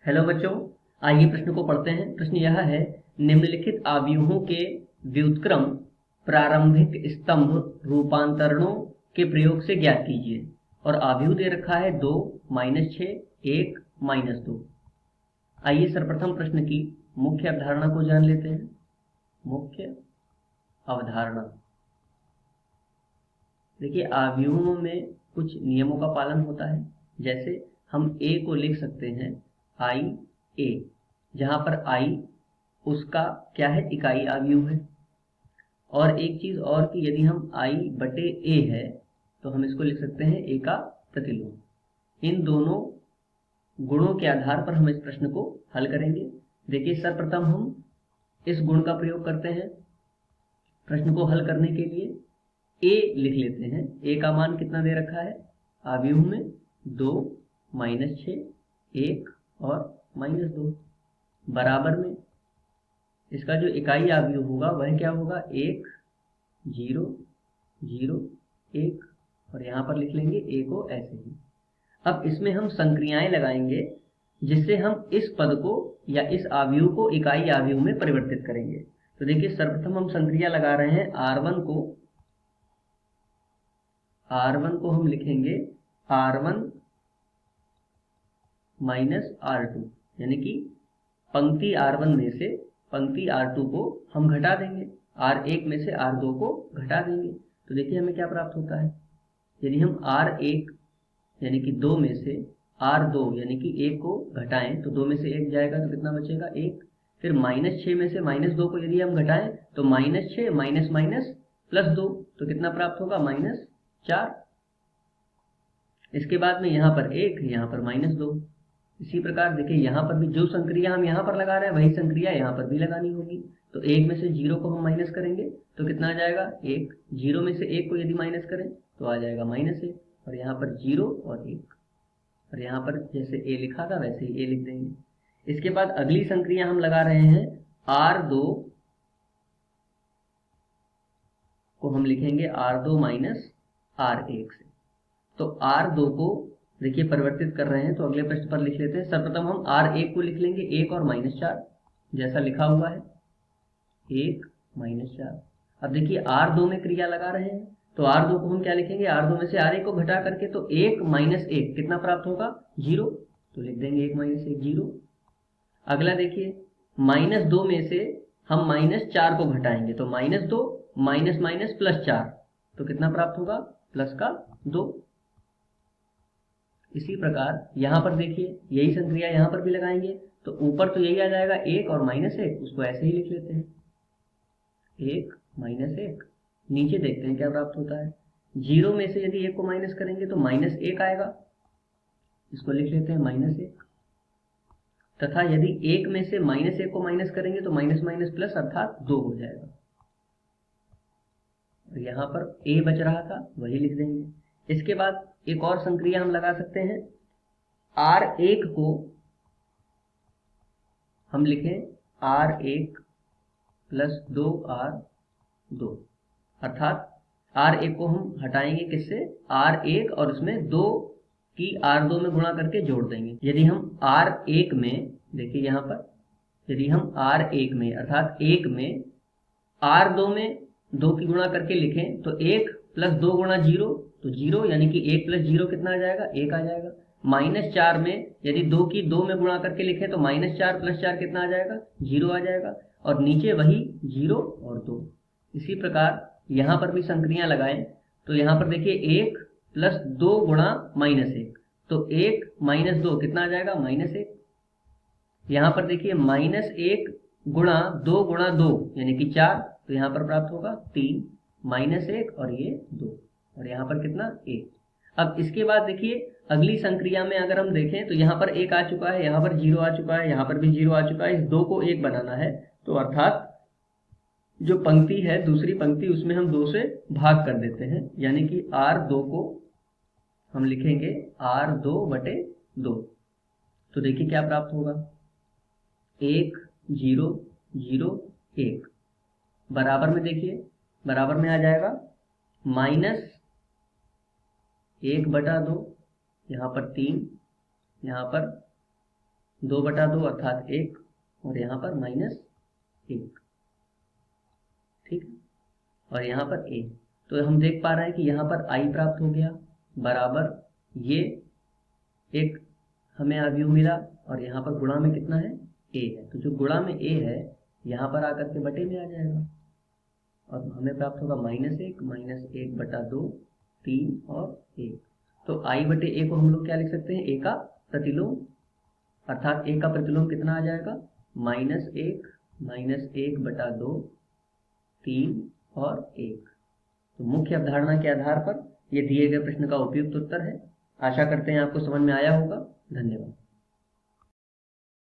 Hello बच्चों, आइए प्रश्न को पढ़ते हैं। प्रश्न यह है, निम्नलिखित आव्यूहों के व्युत्क्रम प्रारंभिक स्तंभ रूपांतरणों के प्रयोग से ज्ञात कीजिए। और आव्यूह दे रखा है 2, -6, 1, -2। आइए सर्वप्रथम प्रश्न की मुख्य अवधारणा को जान लेते हैं। मुख्य अवधारणा देखिए, आव्यूहों में कुछ नियमों का पालन होता है। जैसे हम a को लिख सकते हैं आई ए, जहां पर आई उसका क्या है, इकाई आव्यूह है। और एक चीज और कि यदि हम आई बटे ए है तो हम इसको लिख सकते हैं ए का प्रतिलोम। इन दोनों गुणों के आधार पर हम इस प्रश्न को हल करेंगे। देखिए, सर्वप्रथम हम इस गुण का प्रयोग करते हैं। प्रश्न को हल करने के लिए ए लिख लेते हैं। ए का मान कितना दे रखा है आव्यूह में, 2, -6, 1 और -2। बराबर में इसका जो इकाई आव्यूह होगा वह क्या होगा, 1, 0, 0, 1। और यहाँ पर लिख लेंगे ए को ऐसे ही। अब इसमें हम संक्रियाएं लगाएंगे जिससे हम इस पद को या इस आव्यूह को इकाई आव्यूह में परिवर्तित करेंगे। तो देखिए, सर्वप्रथम हम संक्रिया लगा रहे हैं। R1 को हम लिखेंगे R1 - R2, यानी कि पंक्ति R1 में से पंक्ति R2 को हम घटा देंगे, R1 में से R2 को घटा देंगे। तो देखिए हमें क्या प्राप्त होता है। यदि हम R1 यानी कि 2 में से R2 यानी कि 1 को घटाएं तो 2 में से 1 जाएगा तो कितना बचेगा, 1। फिर -6 में से -2 को यदि हम घटाएं तो -6 माइनस +2 तो कितना प्राप्त होगा, -4। इसके बाद में यहाँ पर 1, यहाँ पर -2। इसी प्रकार देखिए, यहाँ पर भी जो संक्रिया हम यहाँ पर लगा रहे हैं वही संक्रिया यहाँ पर भी लगानी होगी। तो 1 में से 0 को हम माइनस करेंगे तो कितना आ जाएगा, 1। 0 में से 1 को यदि माइनस करें तो आ जाएगा -1। और यहाँ पर 0 और 1। और यहाँ पर जैसे a लिखा था वैसे ही a लिख देंगे। इसके बाद अगली संक्रिया हम लगा रहे हैं R2 को हम लिखेंगे R2 - R1 से। तो R2 को देखिए परिवर्तित कर रहे हैं तो अगले प्रश्न पर लिख लेते हैं। सर्वप्रथम हम R1 को लिख लेंगे 1 और -4, जैसा लिखा हुआ है, 1 -4। अब देखिए R2 में क्रिया लगा रहे हैं तो R2 को हम क्या लिखेंगे, R2 में से R1 को घटा करके तो 1 - 1 कितना प्राप्त होगा, 0। तो लिख देंगे 1 - 1 0। अगला देखिए, -2 में से हम -4 को घटाएंगे तो -2 +4 तो कितना प्राप्त होगा, +2। इसी प्रकार यहाँ पर देखिए यही संक्रिया यहाँ पर भी लगाएंगे तो ऊपर तो यही आ जाएगा 1 और -1, उसको ऐसे ही लिख लेते हैं, 1 - 1। नीचे देखते हैं क्या प्राप्त होता है। 0 में से यदि 1 को माइनस करेंगे तो -1 आएगा, इसको लिख लेते हैं -1। तथा यदि 1 में से -1 को माइनस करेंगे तो माइनस प्लस अर्थात 2 हो जाएगा। और यहाँ पर a बच रहा था वही लिख देंगे। इसके बाद एक और संक्रिया हम लगा सकते हैं। R1 को हम लिखें R1 + 2R2, अर्थात R1 को हम हटाएंगे किससे, R1 और उसमें 2 की R2 में गुणा करके जोड़ देंगे। यदि हम R1 में देखिए यहाँ पर, यदि हम R1 में अर्थात 1 में R2 में 2 की गुणा करके लिखें तो 1 + 2 × 0 तो 0, यानी कि 1 + 0 कितना आ जाएगा, 1 आ जाएगा। -4 में यदि 2 की 2 में गुणा करके लिखें तो -4 + 4 कितना आ जाएगा, 0 आ जाएगा। और नीचे वही 0 और 2। इसी प्रकार यहाँ पर भी संक्रिया लगाएं तो यहाँ पर देखिए 1 + 2 × -1 तो 1 - 2 कितना आ जाएगा, -1। यहाँ पर देखिए -1 गुणा 2 × 2 यानी कि 4, तो यहाँ पर प्राप्त होगा 3, -1 और ये 2, और यहाँ पर कितना, 1। अब इसके बाद देखिए अगली संक्रिया में अगर हम देखें तो यहाँ पर 1 आ चुका है, यहाँ पर 0 आ चुका है, यहाँ पर भी 0 आ चुका है। इस 2 को 1 बनाना है तो अर्थात जो पंक्ति है दूसरी पंक्ति उसमें हम 2 से भाग कर देते हैं, यानी कि R2 को हम लिखेंगे R2 बटे 2। तो देखिए क्या प्राप्त होगा, 1 0 0 1। बराबर में देखिए, बराबर में आ जाएगा -1/2, यहाँ पर 3, यहाँ पर 2/2 अर्थात 1 और यहाँ पर -1, ठीक है, और यहाँ पर a। तो हम देख पा रहे हैं कि यहाँ पर i प्राप्त हो गया बराबर ये एक हमें अवयव मिला और यहाँ पर गुणा में कितना है a है, तो जो गुणा में a है यहाँ पर आकर के बटे में आ जाएगा और हमें प्राप्त होगा -1/2, 3 और 1। तो i/a को हम लोग क्या लिख सकते हैं, a का प्रतिलोम, अर्थात a का प्रतिलोम कितना आ जाएगा -1/2, 3 और 1। तो मुख्य अवधारणा के आधार पर ये दिए गए प्रश्न का उपयुक्त उत्तर है। आशा करते हैं आपको समझ में आया होगा। धन्यवाद।